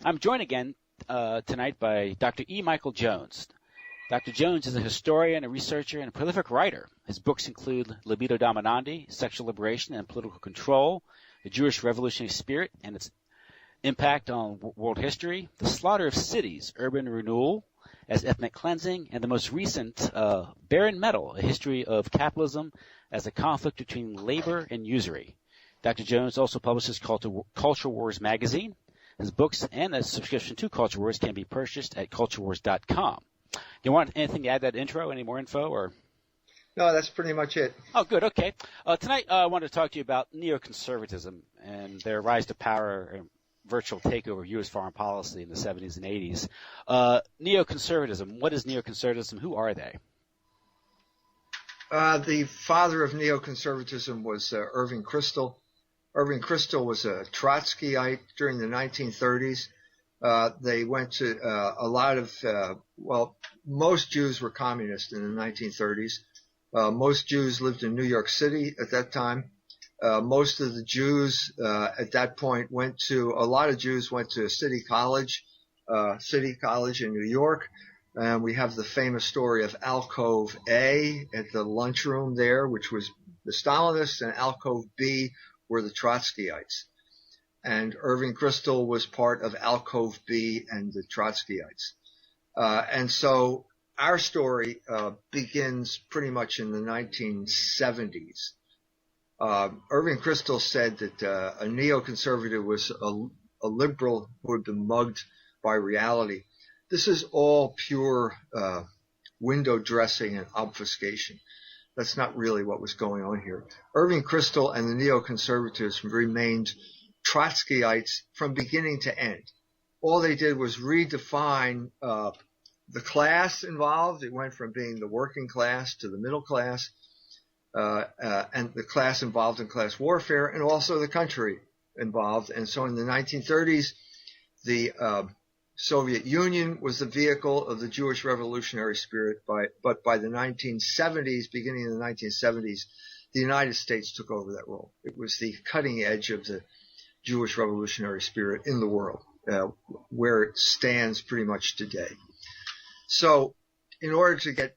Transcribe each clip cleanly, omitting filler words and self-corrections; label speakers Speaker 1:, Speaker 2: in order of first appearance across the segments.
Speaker 1: I'm joined again tonight by Dr. E. Michael Jones. Dr. Jones is a historian, a researcher, and a prolific writer. His books include Libido Dominandi, Sexual Liberation and Political Control, The Jewish Revolutionary Spirit and Its Impact on World History, The Slaughter of Cities, Urban Renewal as Ethnic Cleansing, and the most recent, Barren Metal, A History of Capitalism as a Conflict Between Labor and Usury. Dr. Jones also publishes Culture Wars magazine. His books and a subscription to Culture Wars can be purchased at culturewars.com. Do you want anything to add to that intro? Any more info? Or?
Speaker 2: No, that's pretty much it.
Speaker 1: Oh, good. Okay. Tonight I wanted to talk to you about neoconservatism and their rise to power and virtual takeover of U.S. foreign policy in the 70s and 80s. Neoconservatism. What is neoconservatism? Who are they?
Speaker 2: The father of neoconservatism was Irving Kristol. Irving Kristol was a Trotskyite during the 1930s. They went to a lot of, most Jews were communist in the 1930s. Most Jews lived in New York City at that time. Most of the Jews at that point a lot of Jews went to City College in New York. And we have the famous story of Alcove A at the lunchroom there, which was the Stalinists, and Alcove B were the Trotskyites. And Irving Kristol was part of Alcove B and the Trotskyites. And so our story begins pretty much in the 1970s. Irving Kristol said that a neoconservative was a liberal who had been mugged by reality. This is all pure window dressing and obfuscation. That's not really what was going on here. Irving Kristol and the neoconservatives remained Trotskyites from beginning to end. All they did was redefine the class involved. It went from being the working class to the middle class, and the class involved in class warfare, and also the country involved. And so in the 1930s, the Soviet Union was the vehicle of the Jewish revolutionary spirit, but by the 1970s, beginning in the 1970s, the United States took over that role. It was the cutting edge of the Jewish revolutionary spirit in the world, where it stands pretty much today. So in order to get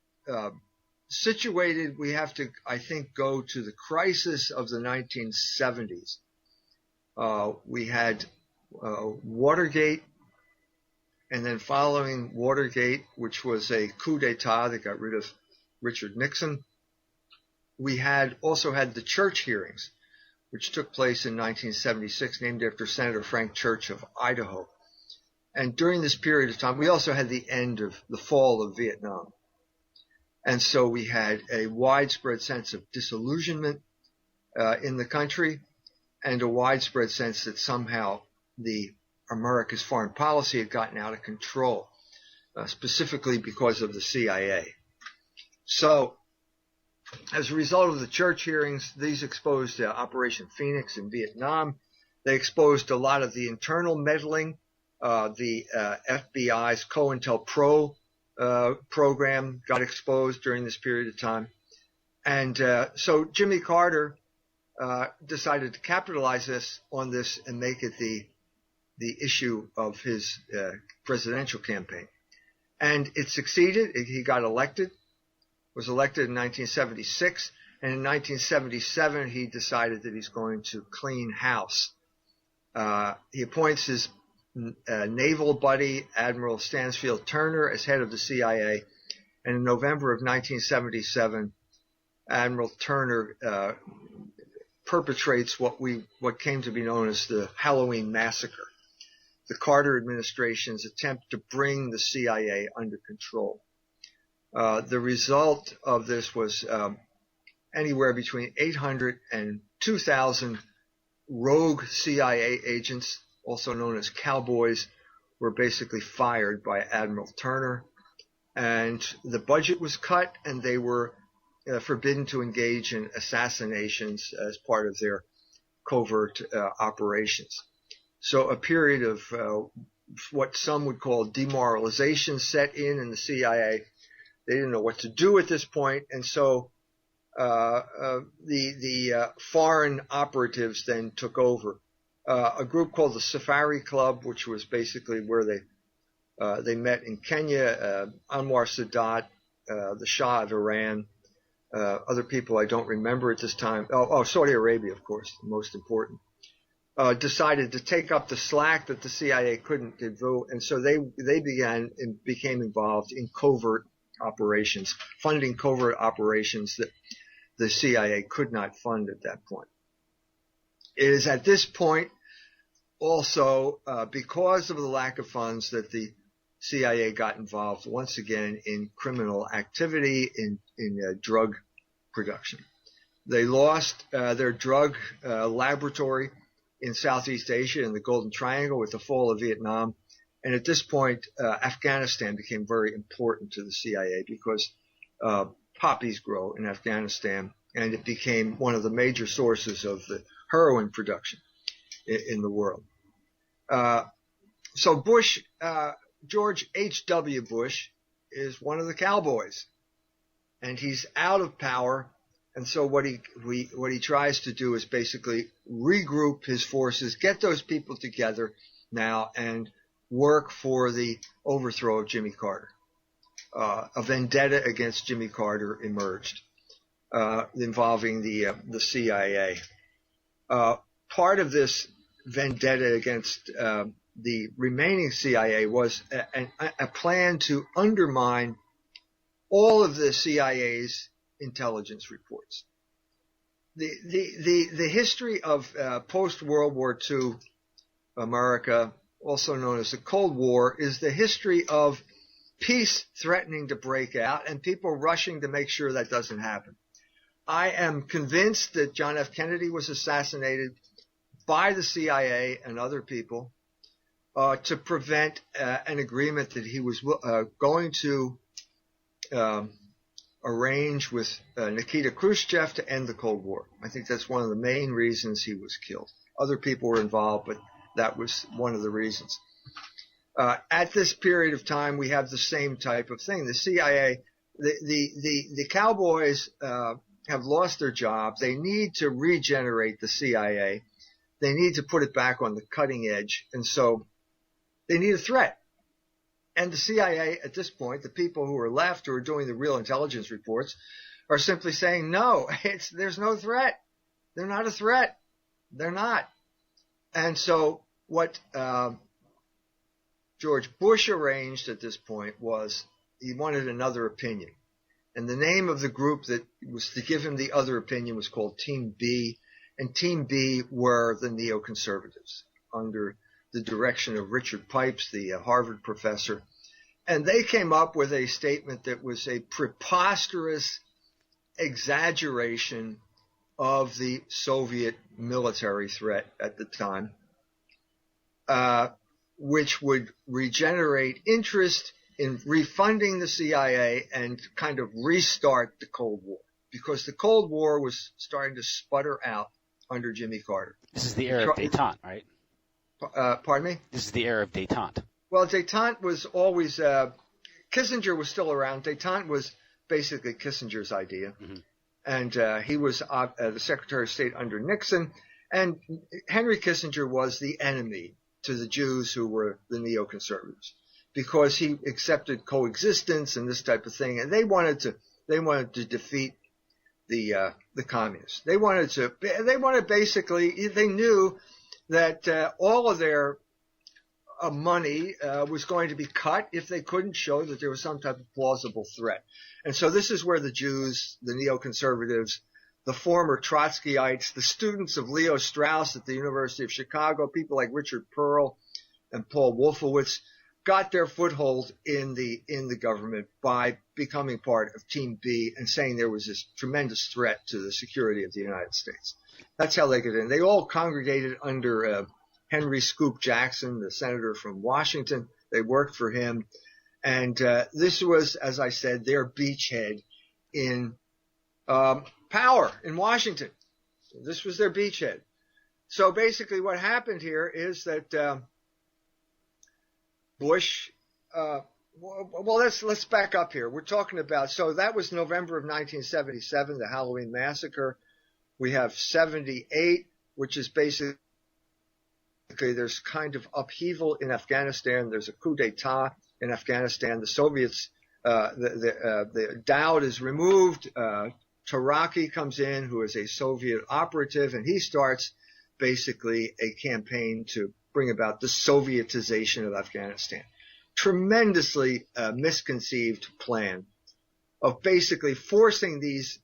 Speaker 2: situated, we have to, I think, go to the crisis of the 1970s. We had Watergate, and then following Watergate, which was a coup d'etat that got rid of Richard Nixon, we also had the church hearings, which took place in 1976, named after Senator Frank Church of Idaho. And during this period of time, we also had the fall of Vietnam. And so we had a widespread sense of disillusionment in the country, and a widespread sense that somehow America's foreign policy had gotten out of control, specifically because of the CIA. So as a result of the church hearings, these exposed Operation Phoenix in Vietnam. They exposed a lot of the internal meddling. The FBI's COINTELPRO program got exposed during this period of time. And so Jimmy Carter decided to capitalize on this and make it the issue of his presidential campaign. And it succeeded. He got elected, was elected in 1976. And in 1977, he decided that he's going to clean house. He appoints his naval buddy, Admiral Stansfield Turner, as head of the CIA. And in November of 1977, Admiral Turner perpetrates what came to be known as the Halloween Massacre, the Carter administration's attempt to bring the CIA under control. The result of this was anywhere between 800 and 2,000 rogue CIA agents, also known as cowboys, were basically fired by Admiral Turner. And the budget was cut, and they were forbidden to engage in assassinations as part of their covert operations. So a period of what some would call demoralization set in the CIA. They didn't know what to do at this point, and so the foreign operatives then took over a group called the Safari Club, which was basically where they met in Kenya, Anwar Sadat, the Shah of Iran, other people I don't remember at this time. Saudi Arabia, of course, the most important. Decided to take up the slack that the CIA couldn't do, and so they became involved in covert operations, funding covert operations that the CIA could not fund at that point. It is at this point also because of the lack of funds that the CIA got involved once again in criminal activity in drug production. They lost their drug laboratory in Southeast Asia in the Golden Triangle with the fall of Vietnam. And at this point, Afghanistan became very important to the CIA because poppies grow in Afghanistan, and it became one of the major sources of the heroin production in the world. So Bush, George H.W. Bush, is one of the cowboys, and he's out of power. And so what he tries to do is basically regroup his forces, get those people together now, and work for the overthrow of Jimmy Carter. A vendetta against Jimmy Carter emerged, involving the CIA. Part of this vendetta against the remaining CIA was a plan to undermine all of the CIA's intelligence reports. The history of post-World War II America, also known as the Cold War, is the history of peace threatening to break out and people rushing to make sure that doesn't happen. I am convinced that John F. Kennedy was assassinated by the CIA and other people to prevent an agreement that he was going to arrange with Nikita Khrushchev to end the Cold War. I think that's one of the main reasons he was killed. Other people were involved, but that was one of the reasons. At this period of time, we have the same type of thing. The CIA, the cowboys have lost their jobs. They need to regenerate the CIA. They need to put it back on the cutting edge, and so they need a threat. And the CIA at this point, the people who are left who are doing the real intelligence reports, are simply saying, no, there's no threat. They're not a threat. They're not. And so what George Bush arranged at this point was he wanted another opinion. And the name of the group that was to give him the other opinion was called Team B. And Team B were the neoconservatives under the direction of Richard Pipes, the Harvard professor. And they came up with a statement that was a preposterous exaggeration of the Soviet military threat at the time, which would regenerate interest in refunding the CIA and kind of restart the Cold War, because the Cold War was starting to sputter out under Jimmy Carter.
Speaker 1: This is the era of détente, right?
Speaker 2: Pardon me?
Speaker 1: This is the era of détente.
Speaker 2: Well, détente was always Kissinger was still around. Détente was basically Kissinger's idea. Mm-hmm. And he was the Secretary of State under Nixon. And Henry Kissinger was the enemy to the Jews who were the neoconservatives, because he accepted coexistence and this type of thing. And they wanted to defeat the communists. They knew that all of their money was going to be cut if they couldn't show that there was some type of plausible threat. And so this is where the Jews, the neoconservatives, the former Trotskyites, the students of Leo Strauss at the University of Chicago, people like Richard Pearl and Paul Wolfowitz, got their foothold in the government by becoming part of Team B and saying there was this tremendous threat to the security of the United States. That's how they got in. They all congregated under Henry Scoop Jackson, the senator from Washington. They worked for him. And this was, as I said, their beachhead in power in Washington. This was their beachhead. So basically what happened here is that Bush well, let's back up here. We're talking about, so that was November of 1977, the Halloween massacre. We have 78, which is basically there's kind of upheaval in Afghanistan. There's a coup d'etat in Afghanistan. The Soviets, the doubt is removed. Taraki comes in, who is a Soviet operative, and he starts basically a campaign to bring about the Sovietization of Afghanistan. Tremendously misconceived plan of basically forcing these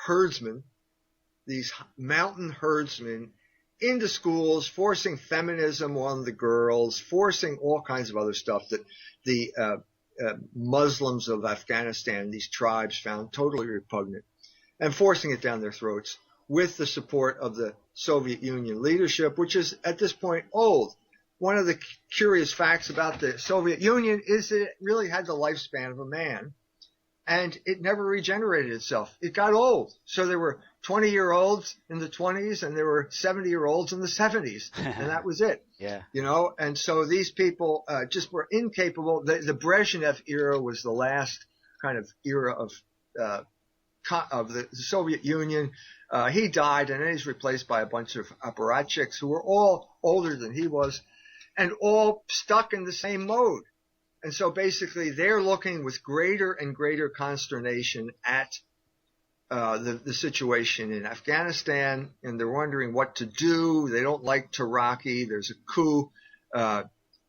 Speaker 2: herdsmen, these mountain herdsmen, into schools, forcing feminism on the girls, forcing all kinds of other stuff that the Muslims of Afghanistan, these tribes, found totally repugnant, and forcing it down their throats with the support of the Soviet Union leadership, which is at this point old. One of the curious facts about the Soviet Union is that it really had the lifespan of a man, and it never regenerated itself. It got old. So there were 20-year-olds in the 20s, and there were 70-year-olds in the 70s, and that was it.
Speaker 1: Yeah.
Speaker 2: And so these people just were incapable. The Brezhnev era was the last kind of era of the Soviet Union. He died, and then he's replaced by a bunch of apparatchiks who were all older than he was, and all stuck in the same mode. And so basically they're looking with greater and greater consternation at the situation in Afghanistan, and they're wondering what to do. They don't like Taraki. There's a coup.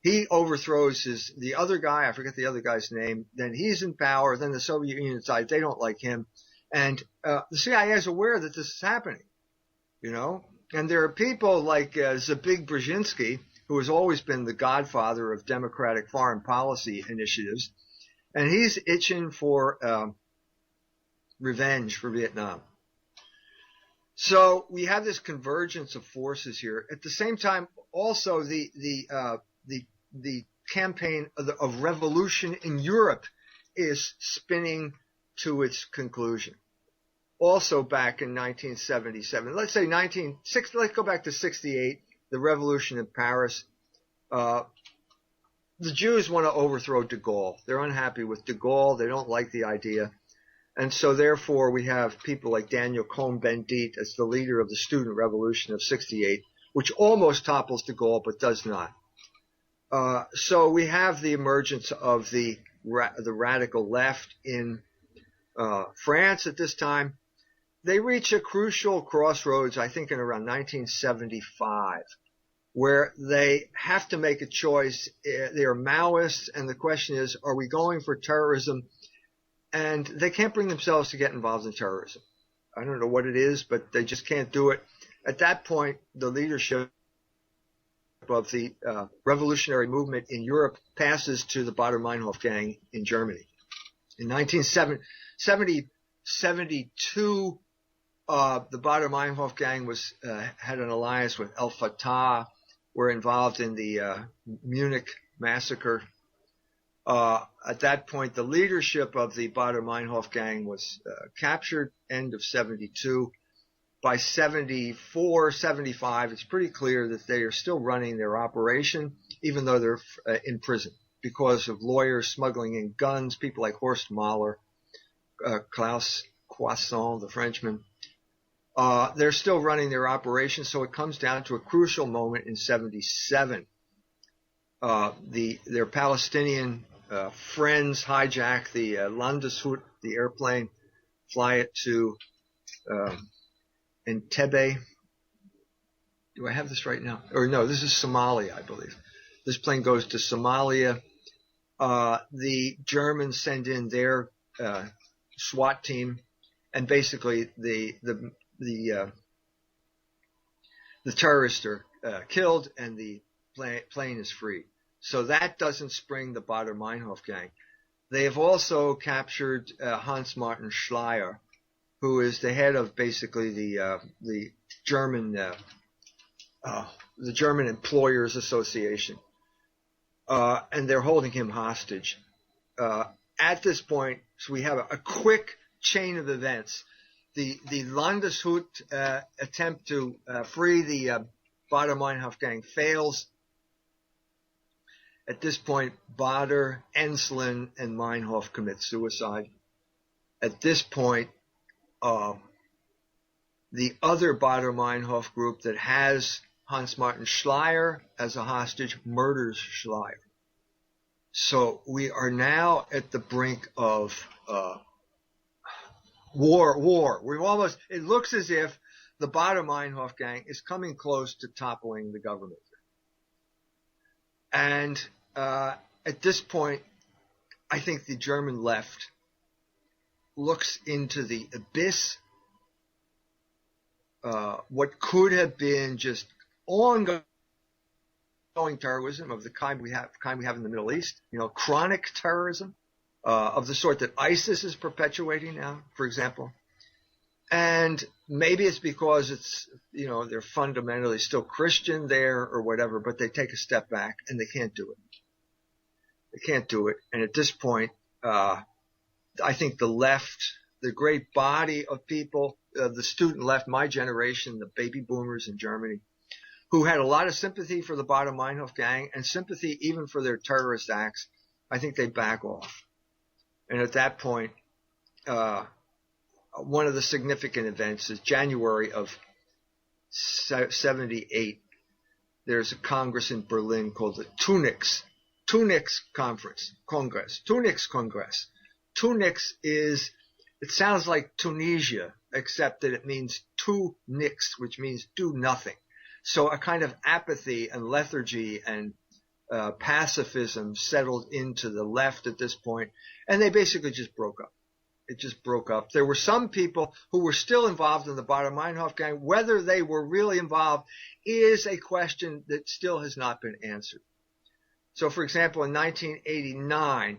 Speaker 2: He overthrows the other guy. I forget the other guy's name. Then he's in power. Then the Soviet Union decides they don't like him. And the CIA is aware that this is happening, And there are people like Zbig Brzezinski, who has always been the godfather of democratic foreign policy initiatives, and he's itching for revenge for Vietnam. So we have this convergence of forces here. At the same time, also the campaign of revolution in Europe is spinning to its conclusion. Also back in 1977, let's go back to 68. The revolution in Paris. The Jews want to overthrow de Gaulle. They're unhappy with de Gaulle. They don't like the idea. And so therefore we have people like Daniel Cohn-Bendit as the leader of the student revolution of 68, which almost topples de Gaulle but does not. So we have the emergence of the radical left in France at this time. They reach a crucial crossroads, I think, in around 1975, where they have to make a choice. They are Maoists, and the question is, are we going for terrorism? And they can't bring themselves to get involved in terrorism. I don't know what it is, but they just can't do it. At that point, the leadership of the revolutionary movement in Europe passes to the Baader-Meinhof gang in Germany. In 1972, the Baader-Meinhof gang had an alliance with El Fatah, were involved in the Munich massacre. At that point, the leadership of the Baader-Meinhof gang was captured end of 72. By 74, 75, it's pretty clear that they are still running their operation, even though they're in prison, because of lawyers smuggling in guns, people like Horst Mahler, Klaus Croissant, the Frenchman. They're still running their operation, so it comes down to a crucial moment in 77. Their Palestinian friends hijack the Landeshut, the airplane, fly it to Entebbe. Do I have this right now? Or no, this is Somalia, I believe. This plane goes to Somalia. The Germans send in their SWAT team, and basically the terrorists are killed, and the plane is free. So that doesn't spring the Baader-Meinhof gang. They have also captured Hans-Martin Schleyer, who is the head of basically the German Employers Association, and they're holding him hostage. At this point, so we have a quick chain of events. The Landeshut attempt to free the Baader-Meinhof gang fails. At this point, Baader, Enslin, and Meinhof commit suicide. At this point, the other Baader-Meinhof group that has Hans-Martin Schleyer as a hostage, murders Schleyer. So we are now at the brink of war. It looks as if the Baader-Meinhof gang is coming close to toppling the government. And at this point, I think the German left looks into the abyss, what could have been just ongoing terrorism of the kind we have in the Middle East, chronic terrorism of the sort that ISIS is perpetuating now, for example. And maybe it's because it's, they're fundamentally still Christian there or whatever, but they take a step back and they can't do it. They can't do it. And at this point, I think the left, the great body of people, the student left, my generation, the baby boomers in Germany, who had a lot of sympathy for the Baader-Meinhof gang and sympathy even for their terrorist acts, I think they back off. And at that point, one of the significant events is January of 78. There's a Congress in Berlin called the Tunix Congress. Tunix it sounds like Tunisia, except that it means tu nix, which means do nothing. So a kind of apathy and lethargy and pacifism settled into the left at this point, and they basically just broke up. It just broke up. There were some people who were still involved in the Baader-Meinhof gang. Whether they were really involved is a question that still has not been answered. So, for example, in 1989,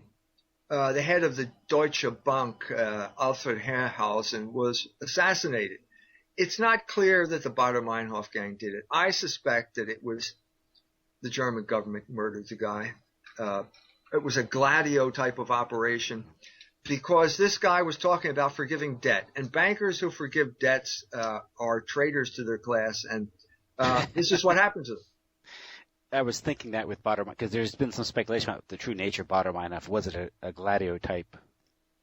Speaker 2: the head of the Deutsche Bank, Alfred Herrhausen, was assassinated. It's not clear that the Baader-Meinhof gang did it. I suspect that it was the German government murdered the guy. It was a Gladio type of operation because this guy was talking about forgiving debt. And bankers who forgive debts are traitors to their class, and this is what happens to them.
Speaker 1: I was thinking that with Baader, because there's been some speculation about the true nature of Baader-Meinhof. Was it a Gladio type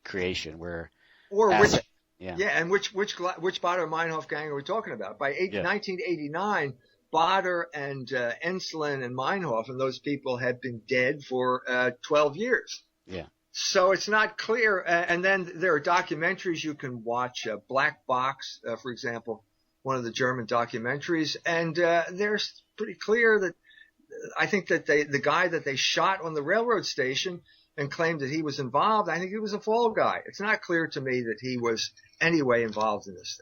Speaker 1: creation where,
Speaker 2: which Baader-Meinhof gang are we talking about? By 1989, Baader and Ensslin and Meinhof and those people had been dead for 12 years.
Speaker 1: Yeah.
Speaker 2: So it's not clear. And then there are documentaries you can watch. Black Box, for example, one of the German documentaries, and there's pretty clear that. I think that the guy that they shot on the railroad station and claimed that he was involved, I think he was a fall guy. It's not clear to me that he was anyway involved in this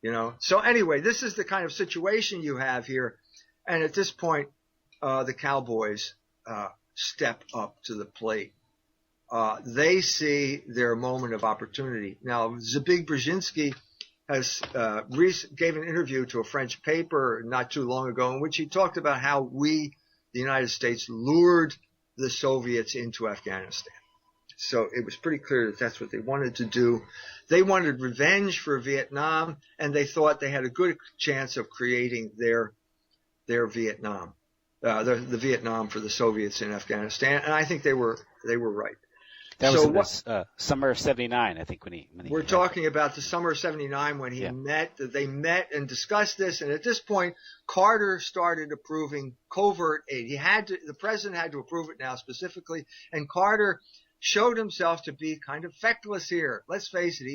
Speaker 2: thing, So anyway, this is the kind of situation you have here. And at this point, the cowboys step up to the plate. They see their moment of opportunity. Now, Zbigniew Brzezinski gave an interview to a French paper not too long ago in which he talked about how we, the United States, lured the Soviets into Afghanistan. So it was pretty clear that that's what they wanted to do. They wanted revenge for Vietnam, and they thought they had a good chance of creating their Vietnam, the Vietnam for the Soviets in Afghanistan. And I think they were right.
Speaker 1: That was in the summer of '79, I think, when he
Speaker 2: we're talking about the summer of '79 when they met and discussed this. And at this point, Carter started approving covert aid. The president had to approve it now specifically. And Carter showed himself to be kind of feckless here. Let's face it.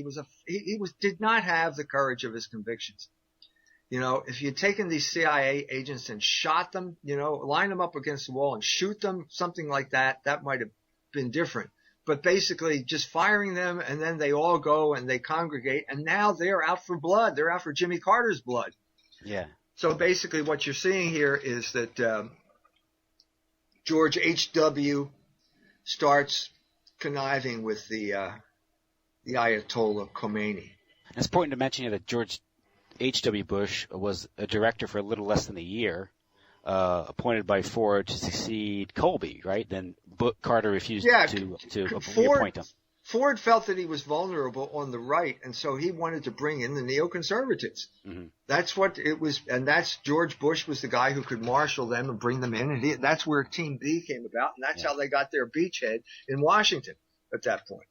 Speaker 2: He did not have the courage of his convictions. If you'd taken these CIA agents and shot them, line them up against the wall and shoot them, something like that, that might have been different. But basically just firing them, and then they all go and they congregate, and now they're out for blood. They're out for Jimmy Carter's blood.
Speaker 1: Yeah. So
Speaker 2: basically what you're seeing here is that George H.W. starts conniving with the Ayatollah Khomeini.
Speaker 1: It's important to mention that George H.W. Bush was a director for a little less than a year, appointed by Ford to succeed Colby, right? Then Carter refused to reappoint him.
Speaker 2: Ford felt that he was vulnerable on the right, and so he wanted to bring in the neoconservatives. Mm-hmm. That's what it was, and that's George Bush was the guy who could marshal them and bring them in, and that's where Team B came about, and that's how they got their beachhead in Washington at that point.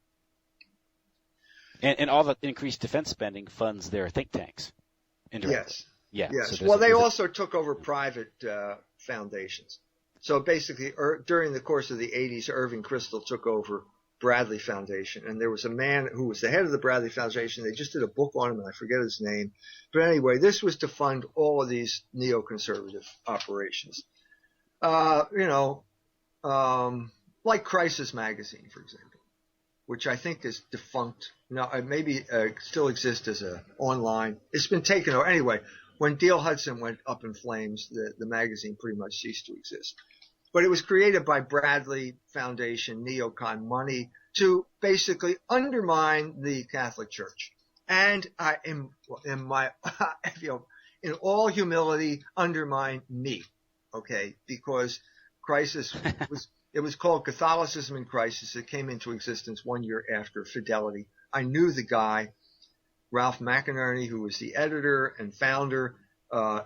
Speaker 1: And all the increased defense spending funds their think tanks. Indirectly. Yeah.
Speaker 2: Yes.
Speaker 1: So
Speaker 2: Well, they also took over private foundations. So basically, during the course of the 80s, Irving Kristol took over Bradley Foundation, and there was a man who was the head of the Bradley Foundation. They just did a book on him, and I forget his name. But anyway, this was to fund all of these neoconservative operations. Like Crisis Magazine, for example, which I think is defunct. No, maybe still exists as a online. It's been taken over. Anyway, when Dale Hudson went up in flames, the magazine pretty much ceased to exist. But it was created by Bradley Foundation, NeoCon money, to basically undermine the Catholic Church. And in all humility, undermine me, okay? Because Crisis it was called Catholicism in Crisis. It came into existence 1 year after Fidelity. I knew the guy, Ralph McInerney, who was the editor and founder.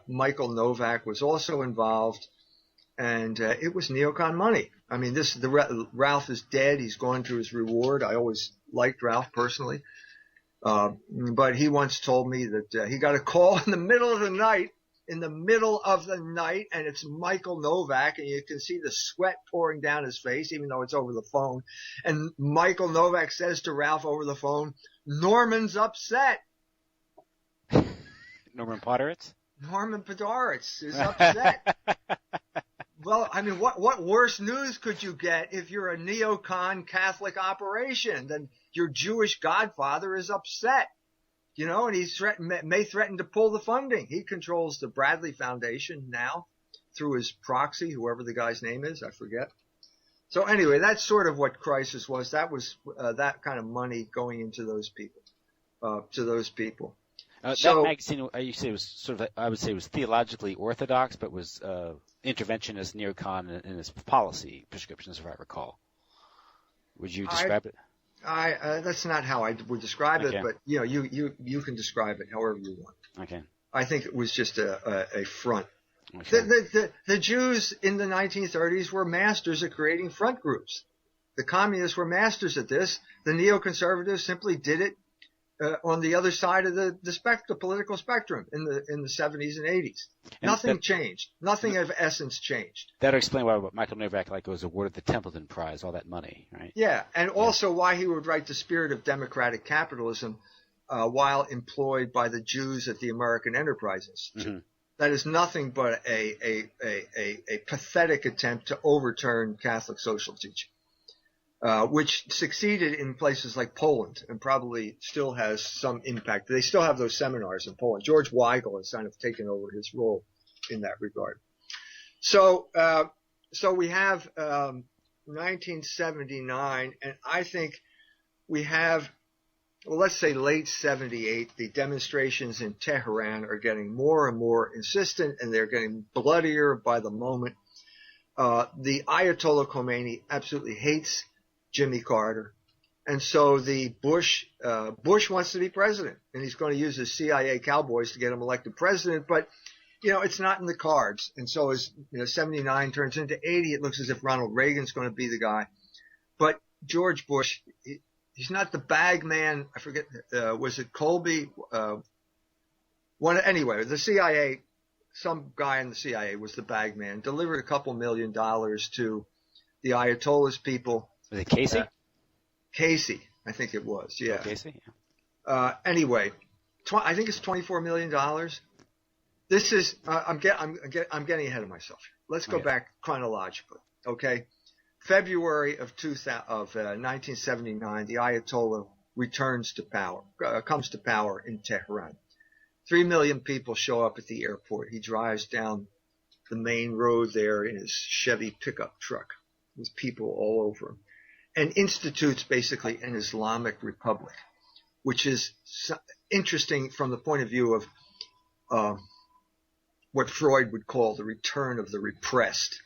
Speaker 2: Michael Novak was also involved. And it was NeoCon money. I mean, Ralph is dead. He's gone to his reward. I always liked Ralph personally. But he once told me that he got a call in the middle of the night, and it's Michael Novak, and you can see the sweat pouring down his face, even though it's over the phone. And Michael Novak says to Ralph over the phone, "Norman's upset."
Speaker 1: Norman Podhoretz?
Speaker 2: Norman Podhoretz is upset. Well, I mean, what worse news could you get if you're a NeoCon Catholic operation than your Jewish godfather is upset? You know, and he's may threaten to pull the funding. He controls the Bradley Foundation now through his proxy, whoever the guy's name is, I forget. So anyway, that's sort of what Crisis was. That was that kind of money going into those people,
Speaker 1: that magazine, you say, was sort of, I would say, was theologically orthodox, but was interventionist NeoCon in its policy prescriptions, if I recall. Would you describe it?
Speaker 2: That's not how I would describe
Speaker 1: Okay.
Speaker 2: it, but you can describe it however you want.
Speaker 1: Okay.
Speaker 2: I think it was just a front.
Speaker 1: Okay.
Speaker 2: The Jews in the 1930s were masters at creating front groups. The communists were masters at this. The neoconservatives simply did it on the other side of the political spectrum in the 70s and 80s. Nothing changed. Nothing of essence changed.
Speaker 1: That'll explain why Michael Novak was awarded the Templeton Prize, all that money, right?
Speaker 2: Yeah, and also why he would write The Spirit of Democratic Capitalism while employed by the Jews at the American Enterprise Institute. Mm-hmm. That is nothing but a pathetic attempt to overturn Catholic social teaching. Which succeeded in places like Poland and probably still has some impact. They still have those seminars in Poland. George Weigel has kind of taken over his role in that regard. So we have 1979, and I think we have, well, let's say late 78, the demonstrations in Tehran are getting more and more insistent, and they're getting bloodier by the moment. The Ayatollah Khomeini absolutely hates Jimmy Carter. And so Bush wants to be president, and he's going to use his CIA cowboys to get him elected president, but it's not in the cards. And so as 79 turns into 80, it looks as if Ronald Reagan's going to be the guy. But George Bush, he's not the bag man. I forget, was it Colby? Anyway, the CIA, some guy in the CIA was the bag man, delivered a couple $1 million to the Ayatollah's people.
Speaker 1: Was it Casey?
Speaker 2: Casey, I think it was. Yeah.
Speaker 1: Oh, Casey.
Speaker 2: Yeah. Anyway, I think it's $24 million. This is I'm getting ahead of myself. Let's go back chronologically. Okay. February of 1979, the Ayatollah comes to power in Tehran. 3 million people show up at the airport. He drives down the main road there in his Chevy pickup truck with people all over him, and institutes basically an Islamic republic, which is interesting from the point of view of what Freud would call the return of the repressed.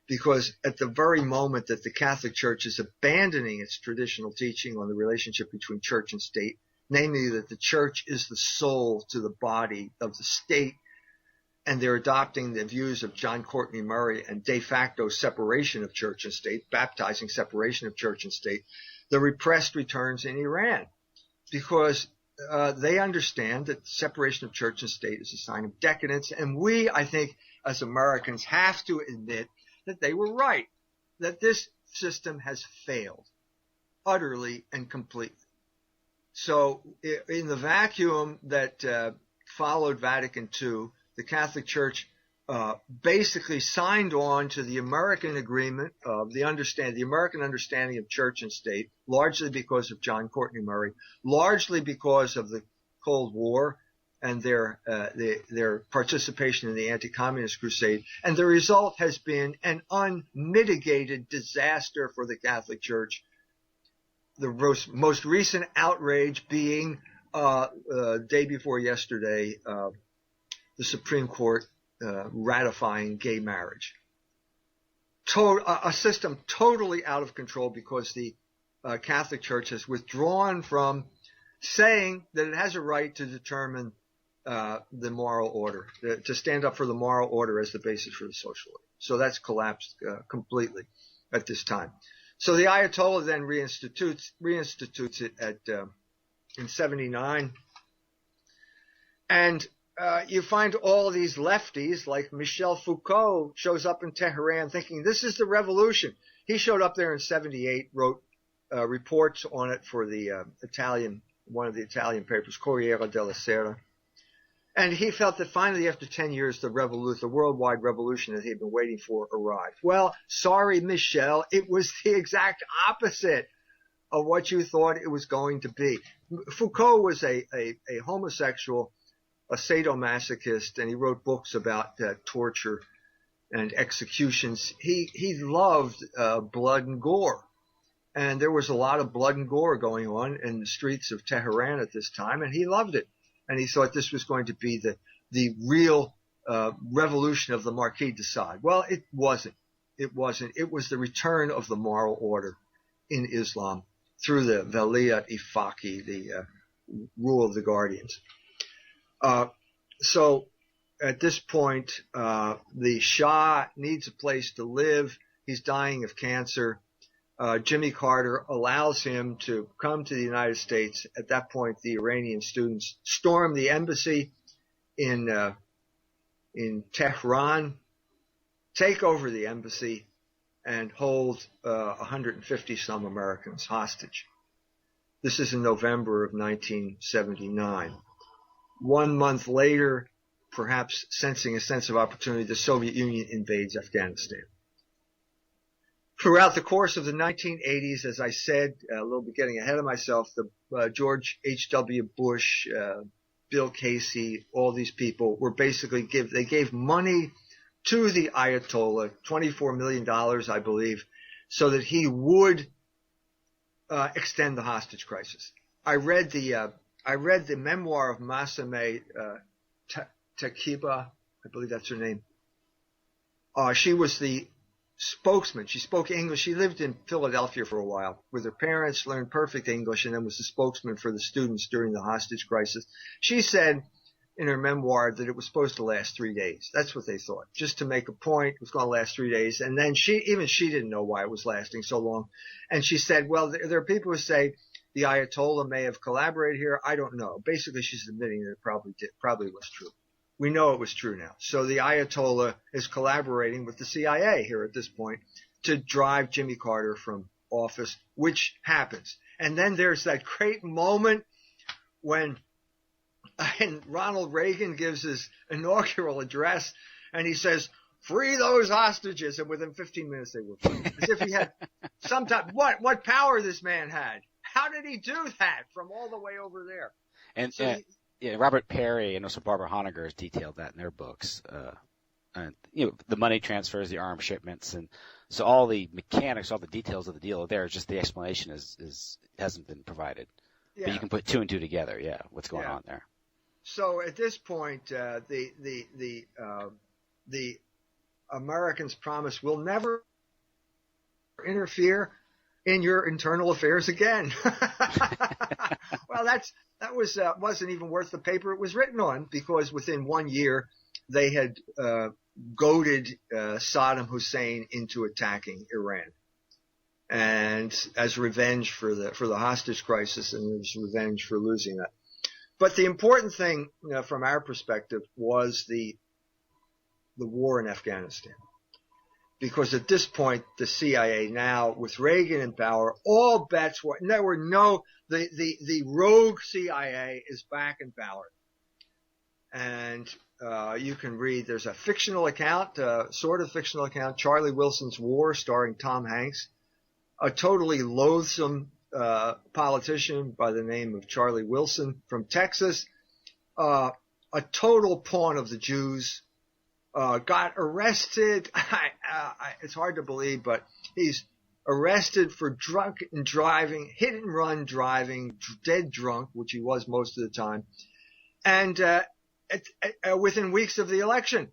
Speaker 2: Because at the very moment that the Catholic Church is abandoning its traditional teaching on the relationship between church and state, namely that the church is the soul to the body of the state, and they're adopting the views of John Courtney Murray and de facto separation of church and state, baptizing separation of church and state, the repressed returns in Iran. Because they understand that separation of church and state is a sign of decadence. And we, I think, as Americans, have to admit that they were right, that this system has failed utterly and completely. So in the vacuum that followed Vatican II, the Catholic Church basically signed on to the American agreement of the American understanding of church and state, largely because of John Courtney Murray, largely because of the Cold War and their participation in the anti-communist crusade. And the result has been an unmitigated disaster for the Catholic Church. The most recent outrage being day before yesterday, the Supreme Court ratifying gay marriage. A system totally out of control because the Catholic Church has withdrawn from saying that it has a right to determine the moral order, to stand up for the moral order as the basis for the social order. So that's collapsed completely at this time. So the Ayatollah then reinstitutes it in 79. And you find all these lefties like Michel Foucault shows up in Tehran thinking this is the revolution. He showed up there in 78, wrote reports on it for the one of the Italian papers, Corriere della Sera. And he felt that finally, after 10 years, the worldwide revolution that he had been waiting for arrived. Well, sorry, Michel, it was the exact opposite of what you thought it was going to be. Foucault was a homosexual, a sadomasochist, and he wrote books about torture and executions. He loved blood and gore. And there was a lot of blood and gore going on in the streets of Tehran at this time, and he loved it. And he thought this was going to be the real revolution of the Marquis de Sade. Well, it wasn't. It wasn't. It was the return of the moral order in Islam through the Velayat-e-Faqih, the rule of the guardians. So at this point, the Shah needs a place to live. He's dying of cancer. Jimmy Carter allows him to come to the United States. At that point, the Iranian students storm the embassy in Tehran, take over the embassy, and hold 150 some Americans hostage. This is in November of 1979. 1 month later, perhaps sensing a sense of opportunity, the Soviet Union invades Afghanistan. Throughout the course of the 1980s, as I said, a little bit getting ahead of myself, the George H.W. Bush, Bill Casey, all these people were basically they gave money to the Ayatollah, $24 million, I believe, so that he would extend the hostage crisis. I read the memoir of Masameh Taqiba, I believe that's her name. She was the spokesman. She spoke English. She lived in Philadelphia for a while with her parents, learned perfect English, and then was the spokesman for the students during the hostage crisis. She said in her memoir that it was supposed to last 3 days. That's what they thought. Just to make a point, it was going to last 3 days. And then she didn't know why it was lasting so long. And she said, well, there are people who say the Ayatollah may have collaborated here. I don't know. Basically, she's admitting that it probably was true. We know it was true now. So the Ayatollah is collaborating with the CIA here at this point to drive Jimmy Carter from office, which happens. And then there's that great moment when Ronald Reagan gives his inaugural address and he says, free those hostages. And within 15 minutes they were free. As if he had some type, what power this man had. How did he do that from all the way over there?
Speaker 1: And so yeah, Robert Perry and also Barbara Honegger has detailed that in their books. And the money transfers, the arms shipments, and so all the mechanics, all the details of the deal are there. Just the explanation hasn't been provided. Yeah. But you can put two and two together. Yeah, what's going on there?
Speaker 2: So at this point, the Americans promise we'll never interfere in your internal affairs again. Well, that wasn't even worth the paper it was written on, because within 1 year they had goaded Saddam Hussein into attacking Iran, and as revenge for the hostage crisis and as revenge for losing that. But the important thing, from our perspective, was the war in Afghanistan. Because at this point, the CIA now, with Reagan in power, all bets were, there were no, the rogue CIA is back in power. And you can read, there's a fictional account, sort of fictional account, Charlie Wilson's War, starring Tom Hanks, a totally loathsome politician by the name of Charlie Wilson from Texas, a total pawn of the Jews, got arrested. It's hard to believe, but he's arrested for drunk and driving, hit and run driving, dead drunk, which he was most of the time, and within weeks of the election.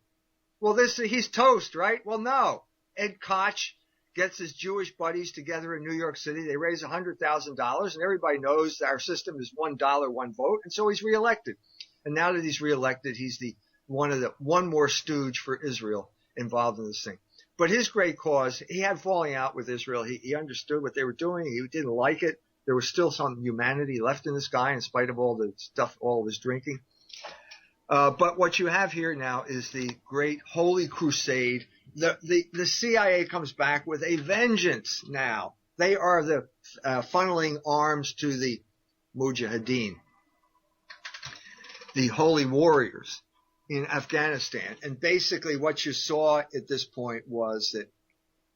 Speaker 2: Well, he's toast, right? Well, no. Ed Koch gets his Jewish buddies together in New York City. They raise $100,000, and everybody knows that our system is $1, one vote, and so he's reelected. And now that he's reelected, he's one more stooge for Israel involved in this thing. But his great cause, he had falling out with Israel. He understood what they were doing. He didn't like it. There was still some humanity left in this guy in spite of all the stuff, all of his drinking. But what you have here now is the great Holy Crusade. The CIA comes back with a vengeance now. They are the funneling arms to the Mujahideen, the holy warriors in Afghanistan. And basically what you saw at this point was that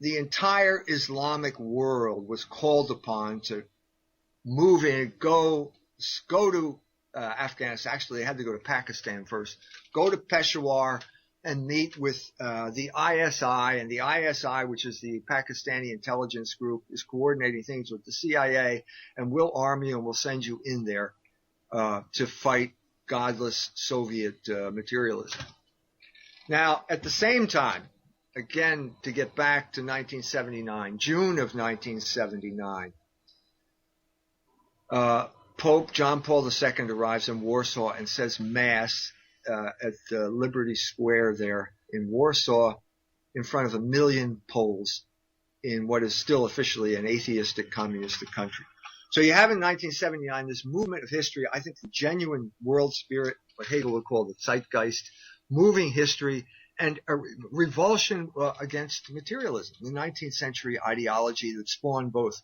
Speaker 2: the entire Islamic world was called upon to move in, go to Afghanistan. Actually, they had to go to Pakistan first, go to Peshawar and meet with the ISI. And the ISI, which is the Pakistani intelligence group, is coordinating things with the CIA, and we'll arm you and we'll send you in there to fight godless Soviet materialism. Now, at the same time, again, to get back to 1979, June of 1979, Pope John Paul II arrives in Warsaw and says Mass at Liberty Square there in Warsaw in front of 1 million Poles in what is still officially an atheistic, communistic country. So you have in 1979 this movement of history, I think the genuine world spirit, what Hegel would call the zeitgeist, moving history, and a revulsion against materialism, the 19th century ideology that spawned both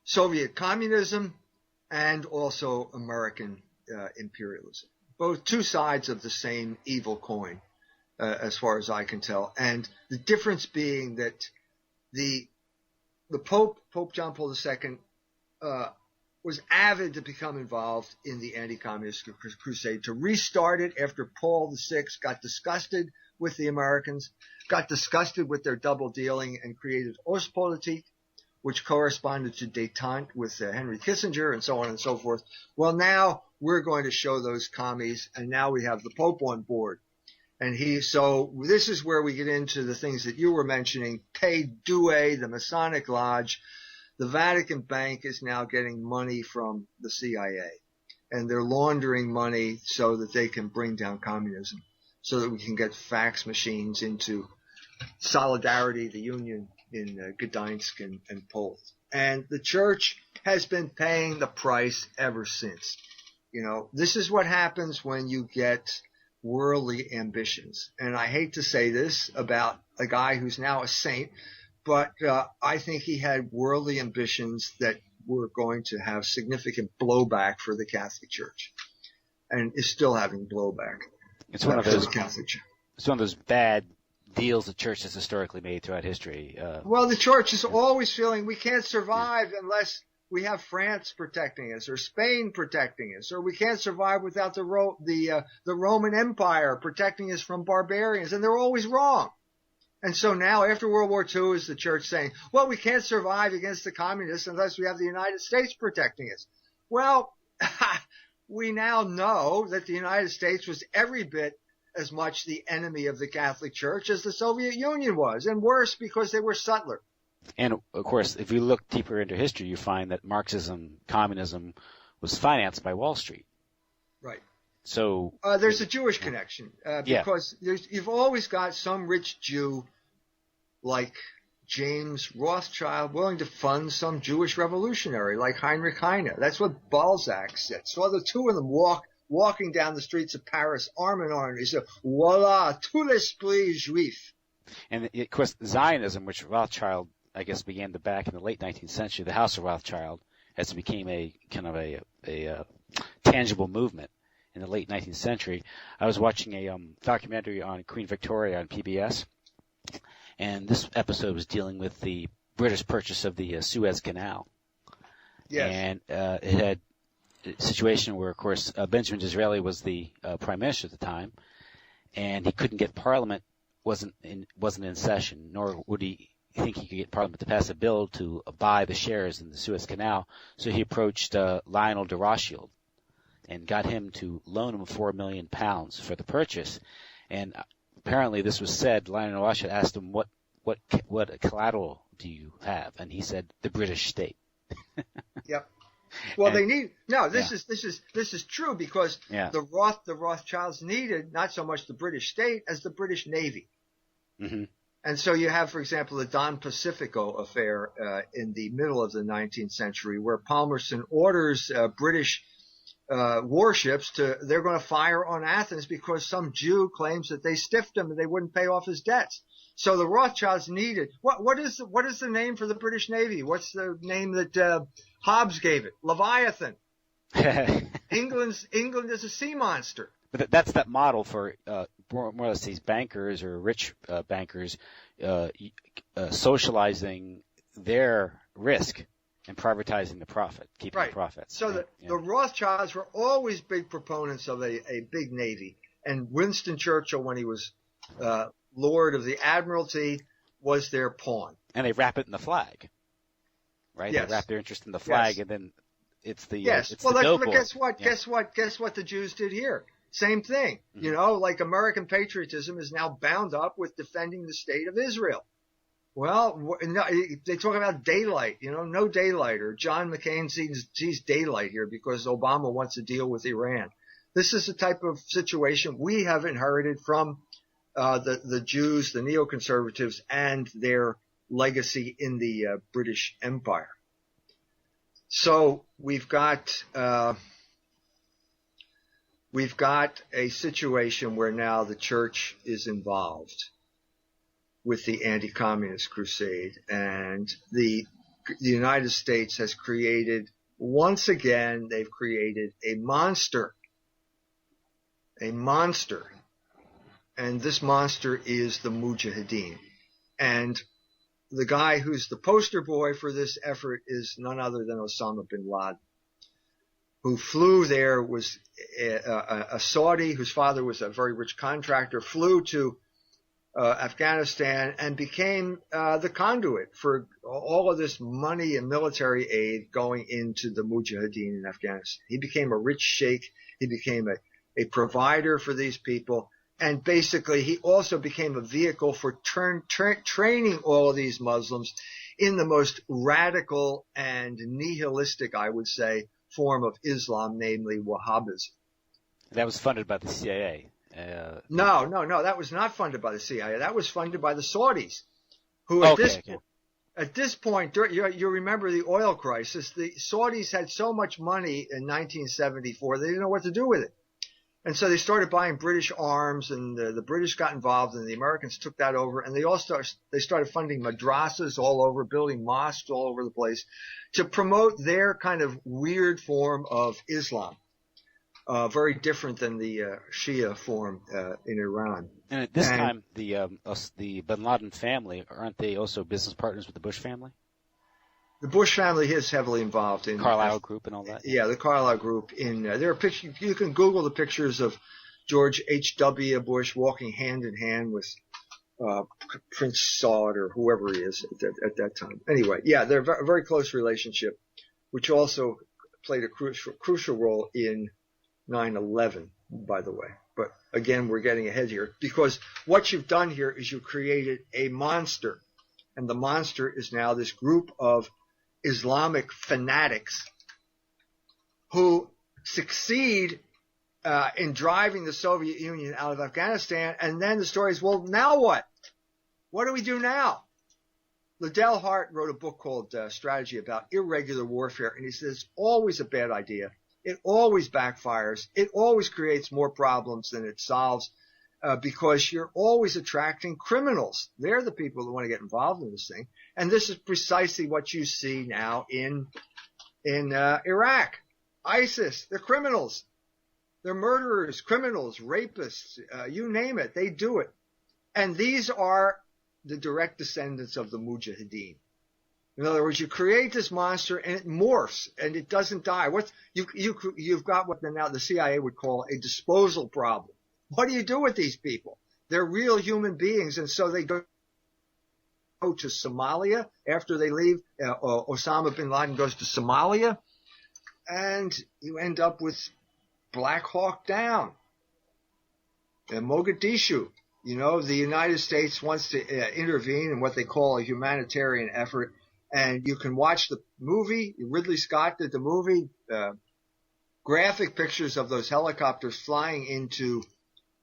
Speaker 2: Soviet communism and also American imperialism. Both two sides of the same evil coin, as far as I can tell. And the difference being that the Pope John Paul II, was avid to become involved in the anti-communist crusade, to restart it after Paul VI got disgusted with the Americans, got disgusted with their double dealing, and created Ostpolitik, which corresponded to détente with Henry Kissinger and so on and so forth. Well, now we're going to show those commies, and now we have the Pope on board. And so this is where we get into the things that you were mentioning, Pei Due, the Masonic Lodge. The Vatican Bank is now getting money from the CIA, and they're laundering money so that they can bring down communism, so that we can get fax machines into Solidarity, the union in Gdańsk and Poland. And the church has been paying the price ever since. This is what happens when you get worldly ambitions. And I hate to say this about a guy who's now a saint, but I think he had worldly ambitions that were going to have significant blowback for the Catholic Church, and is still having blowback.
Speaker 1: It's one of those Catholic Church. It's one of those bad deals the church has historically made throughout history.
Speaker 2: Well, the church is always feeling we can't survive unless we have France protecting us, or Spain protecting us, or we can't survive without the Roman Empire protecting us from barbarians, and they're always wrong. And so now, after World War II, is the church saying, well, we can't survive against the communists unless we have the United States protecting us. Well, we now know that the United States was every bit as much the enemy of the Catholic Church as the Soviet Union was, and worse because they were subtler.
Speaker 1: And, of course, if you look deeper into history, you find that Marxism, communism, was financed by Wall Street.
Speaker 2: Right.
Speaker 1: So
Speaker 2: there's a Jewish connection because you've always got some rich Jew like James Rothschild willing to fund some Jewish revolutionary like Heinrich Heine. That's what Balzac said. Saw the two of them walking down the streets of Paris arm in arm. He said, "Voila, tout l'esprit juif."
Speaker 1: And of course, Zionism, which Rothschild, I guess, began to back in the late 19th century, the House of Rothschild, as it became a kind of a tangible movement in the late 19th century. I was watching a documentary on Queen Victoria on PBS, and this episode was dealing with the British purchase of the Suez Canal.
Speaker 2: Yes.
Speaker 1: And it had a situation where, of course, Benjamin Disraeli was the prime minister at the time, and he couldn't get Parliament, wasn't in session, nor would he think he could get Parliament to pass a bill to buy the shares in the Suez Canal. So he approached Lionel de Rothschild and got him to loan him £4 million for the purchase. And apparently this was said, Lionel Rothschild asked him, what collateral do you have? And he said, the British state.
Speaker 2: Yep. Well,
Speaker 1: and,
Speaker 2: they need this is true because the Rothschilds needed not so much the British state as the British Navy.
Speaker 1: Mm-hmm.
Speaker 2: And so you have, for example, the Don Pacifico affair in the middle of the 19th century, where Palmerston orders British warships they're going to fire on Athens because some Jew claims that they stiffed him and they wouldn't pay off his debts. So the Rothschilds needed what is the name for the British Navy? What's the name that Hobbes gave it? Leviathan. England is a sea monster.
Speaker 1: But that's that model for more or less these bankers or rich bankers socializing their risk and privatizing the profit, keeping the profits.
Speaker 2: So the Rothschilds were always big proponents of a big navy. And Winston Churchill, when he was Lord of the Admiralty, was their pawn.
Speaker 1: And they wrap it in the flag, right?
Speaker 2: Yes.
Speaker 1: They wrap their interest in the flag, and then it's the it's
Speaker 2: well,
Speaker 1: the billboard.
Speaker 2: guess what? Yeah. Guess what the Jews did here? Same thing. Mm-hmm. You know, like American patriotism is now bound up with defending the state of Israel. Well, they talk about daylight, no daylight, or John McCain sees daylight here because Obama wants to deal with Iran. This is the type of situation we have inherited from the Jews, the neoconservatives, and their legacy in the British Empire. So we've got a situation where now the church is involved with the anti-communist crusade, and the United States has created, once again, they've created a monster, and this monster is the Mujahideen. And the guy who's the poster boy for this effort is none other than Osama bin Laden, who flew there, was a Saudi whose father was a very rich contractor, flew to Afghanistan and became the conduit for all of this money and military aid going into the Mujahideen in Afghanistan. He became a rich sheikh. He became a provider for these people. And basically, he also became a vehicle for training all of these Muslims in the most radical and nihilistic, I would say, form of Islam, namely Wahhabism.
Speaker 1: That was funded by the CIA.
Speaker 2: No, that was not funded by the CIA. That was funded by the Saudis, who at this point, you remember the oil crisis. The Saudis had so much money in 1974, they didn't know what to do with it. And so they started buying British arms, and the British got involved, and the Americans took that over, and they started funding madrasas all over, building mosques all over the place to promote their kind of weird form of Islam. Very different than the Shia form in Iran.
Speaker 1: And at this time, the Bin Laden family, aren't they also business partners with the Bush family?
Speaker 2: The Bush family is heavily involved in
Speaker 1: Carlyle Group and all that.
Speaker 2: Yeah, the Carlyle Group. There are pictures. You can Google the pictures of George H.W. Bush walking hand in hand with Prince Saud or whoever he is at that time. Anyway, yeah, they're a very close relationship, which also played a crucial role in 9/11, by the way. But again, we're getting ahead here because what you've done here is you created a monster, and the monster is now this group of Islamic fanatics who succeed in driving the Soviet Union out of Afghanistan. And then the story is, well, now what? What do we do now? Liddell Hart wrote a book called Strategy about irregular warfare, and he says it's always a bad idea. It always backfires. It always creates more problems than it solves because you're always attracting criminals. They're the people that want to get involved in this thing. And this is precisely what you see now in Iraq. ISIS, they're criminals. They're murderers, criminals, rapists, you name it. They do it. And these are the direct descendants of the Mujahideen. In other words, you create this monster and it morphs and it doesn't die. You've got what now the CIA would call a disposal problem. What do you do with these people? They're real human beings, and so they go to Somalia after they leave. Osama bin Laden goes to Somalia, and you end up with Black Hawk Down and Mogadishu. You know, the United States wants to intervene in what they call a humanitarian effort, and you can watch the movie. Ridley Scott did the movie, graphic pictures of those helicopters flying into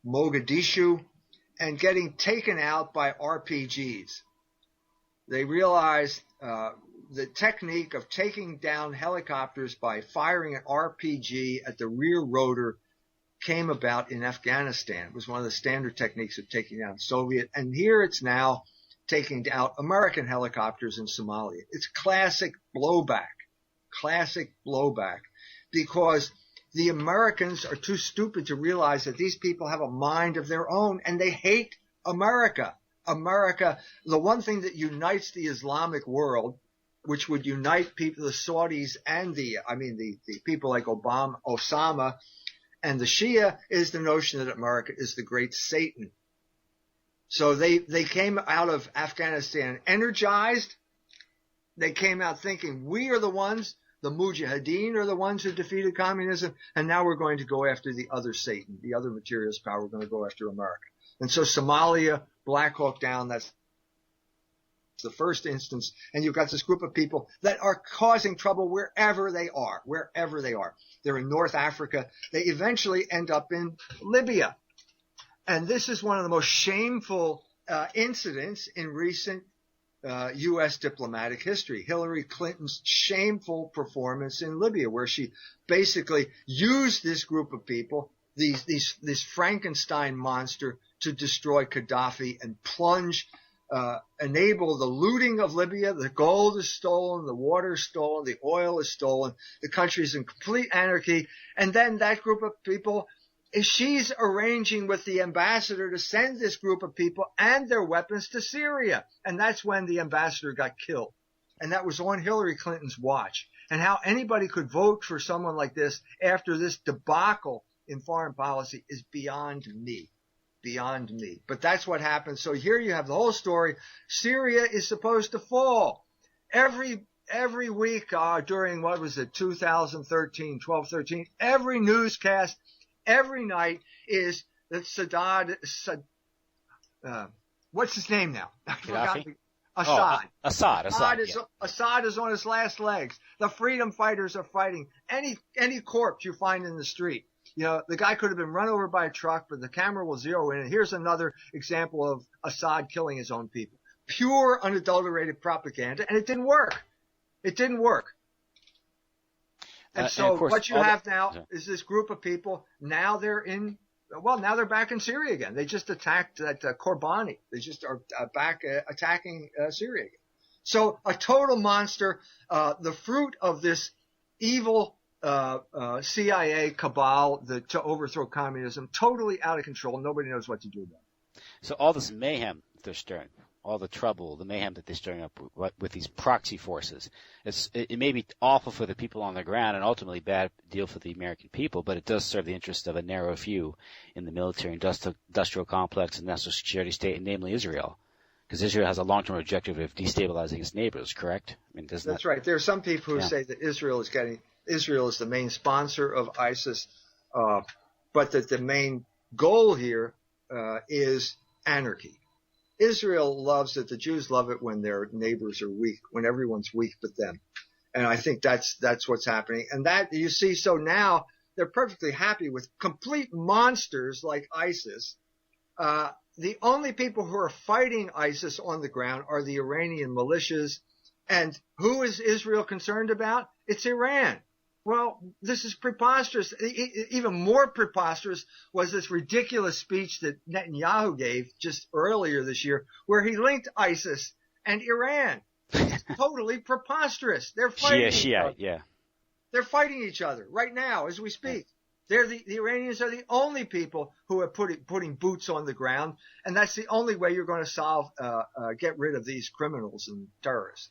Speaker 2: Mogadishu and getting taken out by RPGs. They realized the technique of taking down helicopters by firing an RPG at the rear rotor came about in Afghanistan. It was one of the standard techniques of taking down Soviet, and here it's now taking out American helicopters in Somalia. It's classic blowback, because the Americans are too stupid to realize that these people have a mind of their own, and they hate America. America, the one thing that unites the Islamic world, which would unite people, the Saudis and the people like Osama and the Shia, is the notion that America is the great Satan. So they came out of Afghanistan energized. They came out thinking, we are the ones, the Mujahideen are the ones who defeated communism, and now we're going to go after the other Satan, the other materialist power. We're going to go after America. And so Somalia, Black Hawk Down, that's the first instance. And you've got this group of people that are causing trouble wherever they are. They're in North Africa. They eventually end up in Libya. And this is one of the most shameful incidents in recent U.S. diplomatic history. Hillary Clinton's shameful performance in Libya, where she basically used this group of people, this Frankenstein monster, to destroy Gaddafi and enable the looting of Libya. The gold is stolen, the water is stolen, the oil is stolen, the country is in complete anarchy. And then that group of people, she's arranging with the ambassador to send this group of people and their weapons to Syria. And that's when the ambassador got killed. And that was on Hillary Clinton's watch. And how anybody could vote for someone like this after this debacle in foreign policy is beyond me. But that's what happened. So here you have the whole story. Syria is supposed to fall. Every week during, 2013, 12-13, every newscast, every night is that what's his name now? I forgot. Assad. Assad is on his last legs. The freedom fighters are fighting. Any corpse you find in the street. You know, the guy could have been run over by a truck, but the camera will zero in. And here's another example of Assad killing his own people. Pure, unadulterated propaganda, and it didn't work. And so what you have now is this group of people. Now they're back in Syria again. They just attacked that Kobani. They just are back attacking Syria again. So a total monster, the fruit of this evil CIA cabal to overthrow communism, totally out of control. Nobody knows what to do about it.
Speaker 1: So all this mayhem they're stirring, all the trouble, the mayhem that they're stirring up with these proxy forces, it may be awful for the people on the ground and ultimately bad deal for the American people, but it does serve the interest of a narrow few in the military industrial complex and national security state, and namely Israel. Because Israel has a long-term objective of destabilizing its neighbors, correct? I mean, that's
Speaker 2: right. There are some people who say that Israel is the main sponsor of ISIS, but that the main goal here is anarchy. Israel loves it. The Jews love it when their neighbors are weak, when everyone's weak but them. And I think that's what's happening. And that you see, so now they're perfectly happy with complete monsters like ISIS the only people who are fighting ISIS on the ground are the Iranian militias. And who is Israel concerned about? It's Iran. Well, this is preposterous. Even more preposterous was this ridiculous speech that Netanyahu gave just earlier this year, where he linked ISIS and Iran. It's totally preposterous. They're fighting each other.
Speaker 1: Yeah.
Speaker 2: They're fighting each other right now as we speak. The Iranians are the only people who are putting boots on the ground, and that's the only way you're going to get rid of these criminals and terrorists.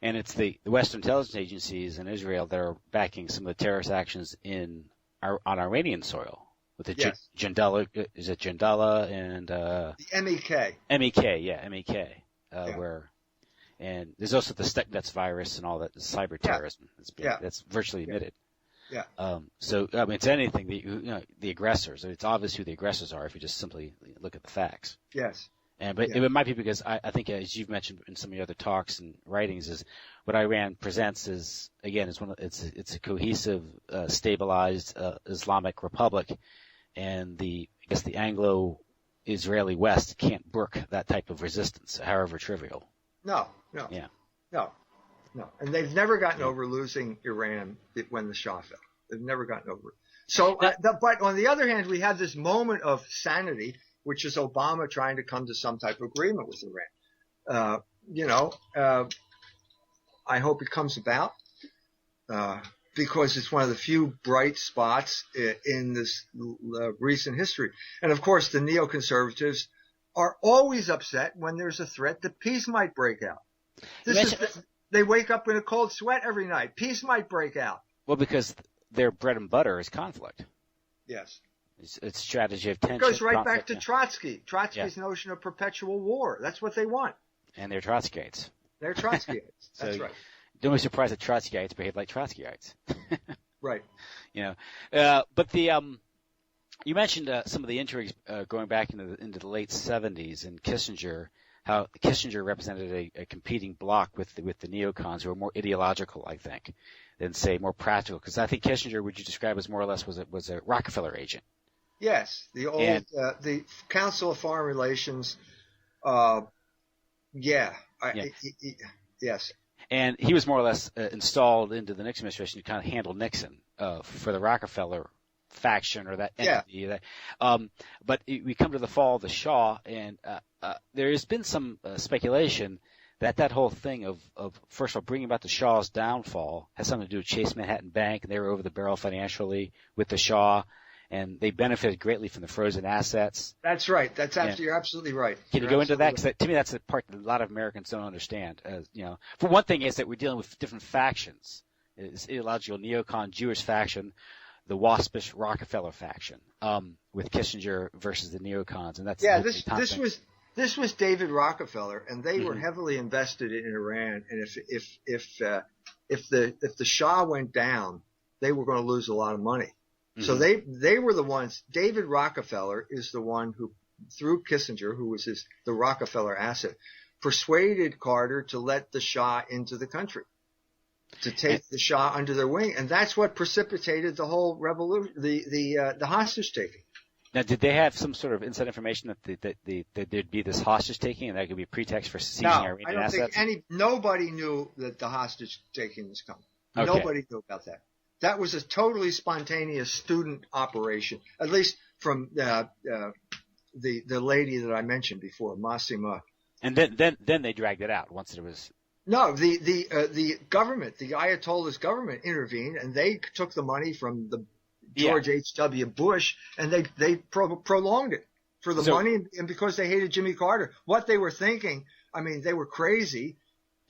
Speaker 1: And it's the Western intelligence agencies in Israel that are backing some of the terrorist actions on Iranian soil with the Jindala. Is it Jindala and
Speaker 2: the MEK?
Speaker 1: MEK. And there's also the Stuxnet virus and all that cyber terrorism. That's virtually admitted.
Speaker 2: Yeah.
Speaker 1: So I mean, it's anything the aggressors. It's obvious who the aggressors are if you just simply look at the facts.
Speaker 2: Yes.
Speaker 1: But it might be because I think, as you've mentioned in some of your other talks and writings, is what Iran presents is, again, it's a cohesive, stabilized Islamic republic, and I guess the Anglo-Israeli West can't brook that type of resistance, however trivial.
Speaker 2: No. And they've never gotten over losing Iran when the Shah fell. They've never gotten over it. So, but on the other hand, we have this moment of sanity, which is Obama trying to come to some type of agreement with Iran. I hope it comes about because it's one of the few bright spots in this recent history. And of course, the neoconservatives are always upset when there's a threat that peace might break out. They wake up in a cold sweat every night. Peace might break out.
Speaker 1: Well, because their bread and butter is conflict.
Speaker 2: Yes.
Speaker 1: It's strategy of tension.
Speaker 2: It goes right back to Trotsky. Trotsky's notion of perpetual war. That's what they want.
Speaker 1: And they're Trotskyites.
Speaker 2: They're Trotskyites. That's right.
Speaker 1: Don't be surprised that Trotskyites behave like Trotskyites.
Speaker 2: Right.
Speaker 1: But you mentioned some of the intrigues going back into the late 70s in Kissinger, how Kissinger represented a competing bloc with the neocons who were more ideological, I think, than, say, more practical. Because I think Kissinger, would you describe as more or less was a Rockefeller agent?
Speaker 2: Yes, the old the Council of Foreign Relations. Yes.
Speaker 1: And he was more or less installed into the Nixon administration to kind of handle Nixon for the Rockefeller faction or that entity. But we come to the fall of the Shah, and there has been some speculation that whole thing of first of all bringing about the Shah's downfall has something to do with Chase Manhattan Bank, and they were over the barrel financially with the Shah, and they benefited greatly from the frozen assets.
Speaker 2: That's right. You're absolutely right.
Speaker 1: Can you go into that? Because to me, that's the part that a lot of Americans don't understand. For one thing, is that we're dealing with different factions. It's ideological neocon Jewish faction, the waspish Rockefeller faction, with Kissinger versus the neocons, and that's
Speaker 2: this was David Rockefeller, and they were heavily invested in Iran. And if the Shah went down, they were going to lose a lot of money. So they were the ones. David Rockefeller is the one who, through Kissinger, who was the Rockefeller asset, persuaded Carter to let the Shah into the country, to take the Shah under their wing, and that's what precipitated the whole revolution, the hostage taking.
Speaker 1: Now, did they have some sort of inside information that there'd be this hostage taking, and that could be a pretext for seizing Iranian assets?
Speaker 2: No, I don't think nobody knew that the hostage taking was coming.
Speaker 1: Okay.
Speaker 2: Nobody knew about that. That was a totally spontaneous student operation, at least from the lady that I mentioned before, Massima.
Speaker 1: And then they dragged it out once it was.
Speaker 2: No, the government, the Ayatollah's government intervened, and they took the money from the George H.W. Bush, and they prolonged it for the money, and because they hated Jimmy Carter. What they were thinking, I mean, they were crazy.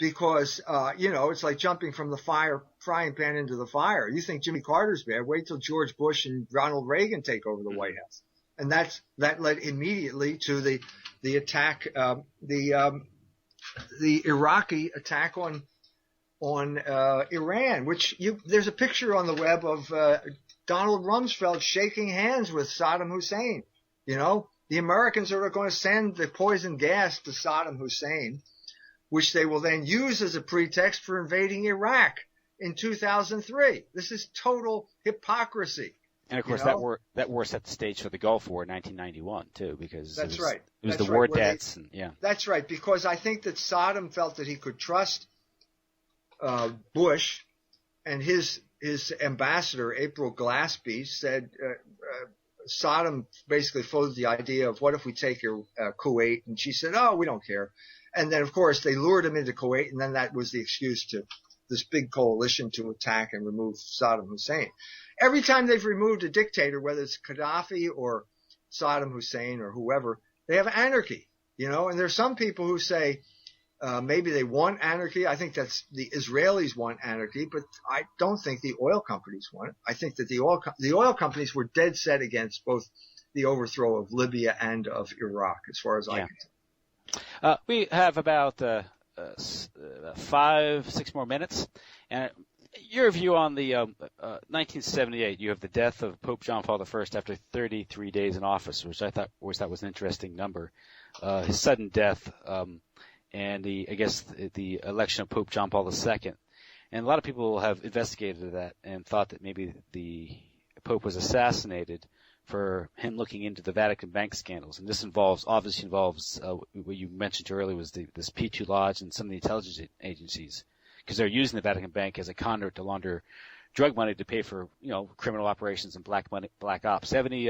Speaker 2: Because, it's like jumping from the frying pan into the fire. You think Jimmy Carter's bad, wait till George Bush and Ronald Reagan take over the White House. And that led immediately to the attack, the Iraqi attack on Iran, which there's a picture on the web of, Donald Rumsfeld shaking hands with Saddam Hussein. The Americans are going to send the poison gas to Saddam Hussein, which they will then use as a pretext for invading Iraq in 2003. This is total hypocrisy.
Speaker 1: And of course, that war set the stage for the Gulf War in 1991 too, because
Speaker 2: That's
Speaker 1: it was,
Speaker 2: right.
Speaker 1: It was
Speaker 2: That's
Speaker 1: the war
Speaker 2: right,
Speaker 1: debts, and yeah.
Speaker 2: That's right, because I think that Saddam felt that he could trust Bush, and his ambassador April Glaspie said Saddam basically floated the idea of what if we take your Kuwait, and she said, oh, we don't care. And then of course they lured him into Kuwait, and then that was the excuse to this big coalition to attack and remove Saddam Hussein. Every time they've removed a dictator, whether it's Gaddafi or Saddam Hussein or whoever, they have anarchy, and there's some people who say maybe they want anarchy. I think that's the Israelis want anarchy, but I don't think the oil companies want it. I think that the oil companies were dead set against both the overthrow of Libya and of Iraq, as far as I can tell.
Speaker 1: We have about 5-6 more minutes, and your view on the 1978. You have the death of Pope John Paul I after 33 days in office, which I thought was an interesting number. His sudden death, and the election of Pope John Paul II, and a lot of people have investigated that and thought that maybe the Pope was assassinated for him looking into the Vatican bank scandals, and this obviously involves what you mentioned earlier was this P2 Lodge and some of the intelligence agencies, because they're using the Vatican Bank as a conduit to launder drug money to pay for criminal operations and black money, black ops. Do you have any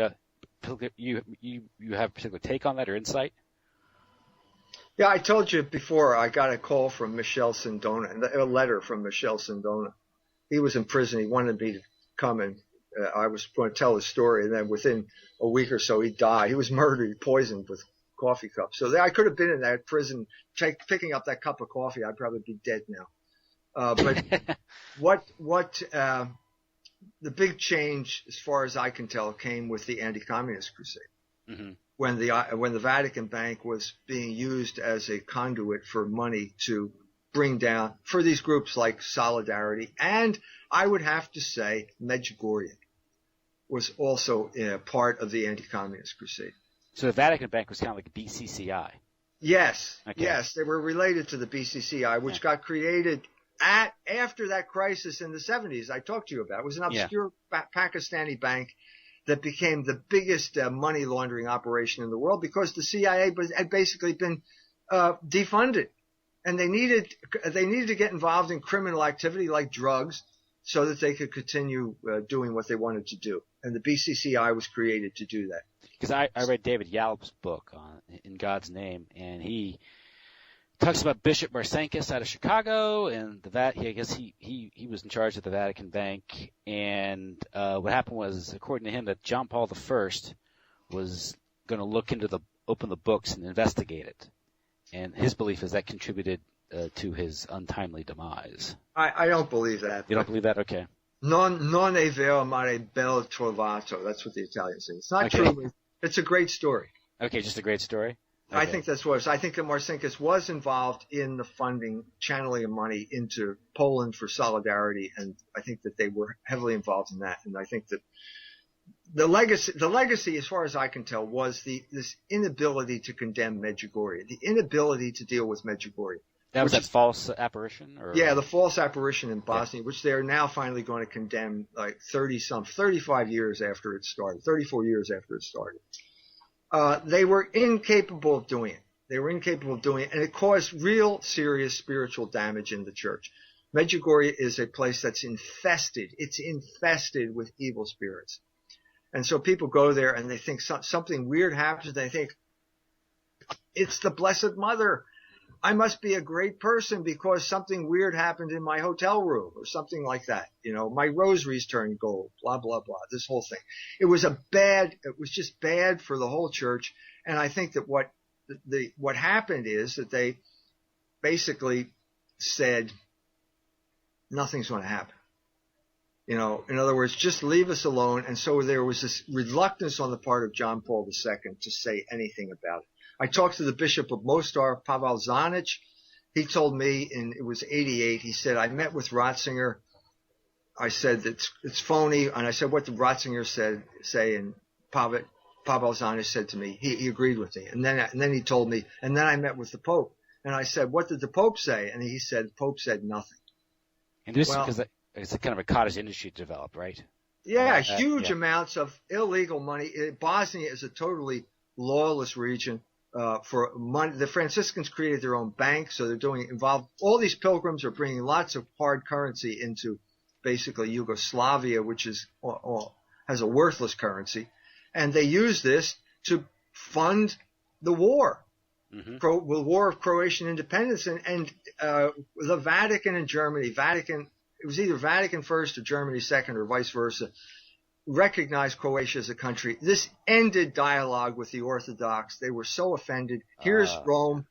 Speaker 1: you have a particular take on that or insight?
Speaker 2: Yeah, I told you before. I got a call from Michel Sindona, a letter from Michel Sindona. He was in prison. He wanted me to come, and I was going to tell his story. And then within a week or so, he died. He was murdered, poisoned with coffee cups. So I could have been in that prison picking up that cup of coffee. I'd probably be dead now. But the big change, as far as I can tell, came with the anti-communist crusade. Mm-hmm. When the Vatican Bank was being used as a conduit for money to bring down for these groups like Solidarity, and I would have to say Medjugorje was also part of the anti-communist crusade.
Speaker 1: So the Vatican Bank was kind of like BCCI.
Speaker 2: Yes,
Speaker 1: okay.
Speaker 2: Yes, they were related to the BCCI, which got created after that crisis in the 70s I talked to you about. It was an obscure Pakistani bank that became the biggest money laundering operation in the world because the CIA had basically been defunded, and they needed to get involved in criminal activity like drugs so that they could continue doing what they wanted to do. And the BCCI was created to do that.
Speaker 1: Because I read David Yalb's book In God's Name, and he talks about Bishop Marcinkus out of Chicago, and he was in charge of the Vatican Bank. And what happened was, according to him, that John Paul I was going to look into open the books and investigate it. And his belief is that contributed to his untimely demise.
Speaker 2: I don't believe that.
Speaker 1: You don't believe that? Okay.
Speaker 2: Non è vero, ma è bel trovato. That's what the Italians say. It's not true. It's a great story.
Speaker 1: Okay, just a great story? Okay.
Speaker 2: I think that's what it is. I think that Marcinkus was involved in the funding, channeling of money into Poland for Solidarity, and I think that they were heavily involved in that. And I think that the legacy, as far as I can tell, was this inability to condemn Medjugorje, the inability to deal with Medjugorje.
Speaker 1: That was that false apparition?
Speaker 2: Yeah, the false apparition in Bosnia, which they're now finally going to condemn like 35 years after it started, 34 years after it started. They were incapable of doing it. And it caused real serious spiritual damage in the church. Medjugorje is a place that's infested. It's infested with evil spirits. And so people go there and they think something weird happens. They think, it's the Blessed Mother. I must be a great person because something weird happened in my hotel room or something like that. My rosaries turned gold, blah, blah, blah, this whole thing. It was just bad for the whole church. And I think that what happened is that they basically said, nothing's going to happen. In other words, just leave us alone. And so there was this reluctance on the part of John Paul II to say anything about it. I talked to the Bishop of Mostar, Pavel Zanic. He told me, it was 88, he said, I met with Ratzinger. I said, it's phony. And I said, what did Ratzinger say? And Pavel Zanic said to me, he agreed with me. And then he told me, and then I met with the Pope. And I said, what did the Pope say? And he said, the Pope said nothing.
Speaker 1: And this is because it's a kind of a cottage industry developed, right?
Speaker 2: Yeah, huge amounts of illegal money. Bosnia is a totally lawless region for money. The Franciscans created their own bank, so they're involved. All these pilgrims are bringing lots of hard currency into basically Yugoslavia, which is has a worthless currency, and they use this to fund the war. Mm-hmm. The war of Croatian independence, and the Vatican and Germany. It was either Vatican first or Germany second or vice versa, recognized Croatia as a country. This ended dialogue with the Orthodox. They were so offended. Here's Rome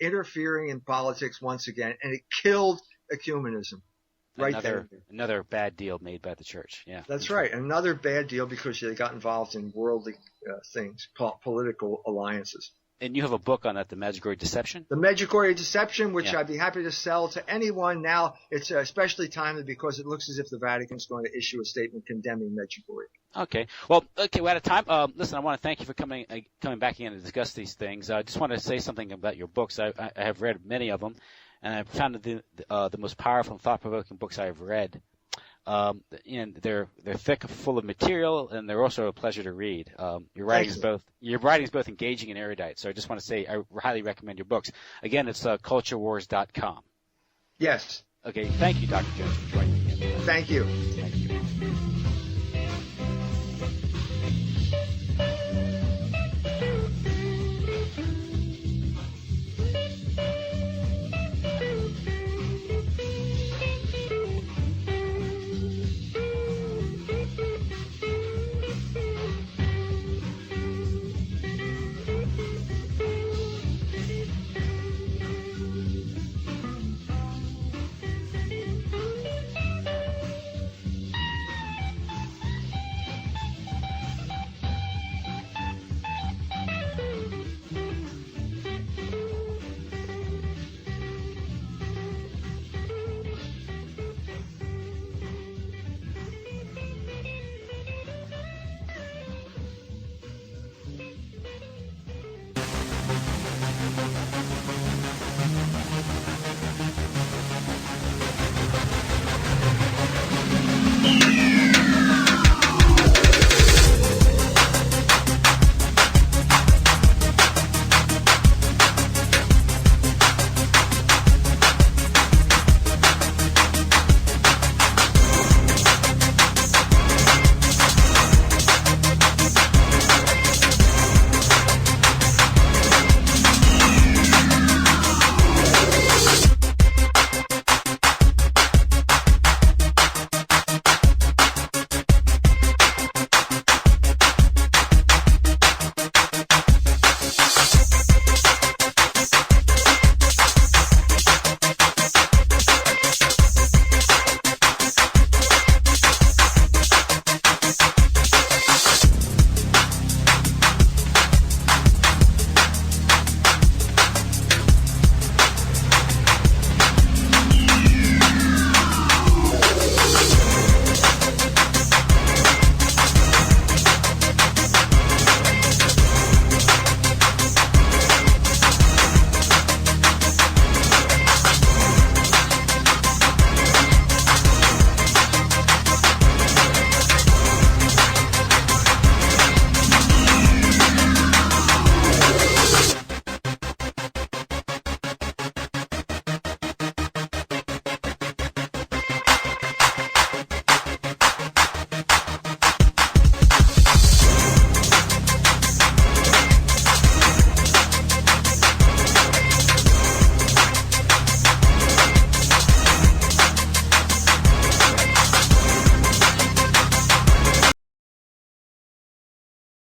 Speaker 2: interfering in politics once again, and it killed ecumenism.
Speaker 1: Another bad deal made by the church. Yeah,
Speaker 2: that's right. Another bad deal because they got involved in worldly things, political alliances.
Speaker 1: And you have a book on that, The Medjugorje Deception?
Speaker 2: The Medjugorje Deception, which I'd be happy to sell to anyone now. It's especially timely because it looks as if the Vatican's going to issue a statement condemning Medjugorje.
Speaker 1: Okay. Well, we're out of time. Listen, I want to thank you for coming back in to discuss these things. I just want to say something about your books. I have read many of them, and I've found the most powerful and thought-provoking books I've read. And they're thick, full of material, and they're also a pleasure to read. Your writing is both engaging and erudite. So I just want to say I highly recommend your books. Again, it's culturewars.com.
Speaker 2: Yes.
Speaker 1: Okay. Thank you, Dr. Jones, for joining me.
Speaker 2: Thank you.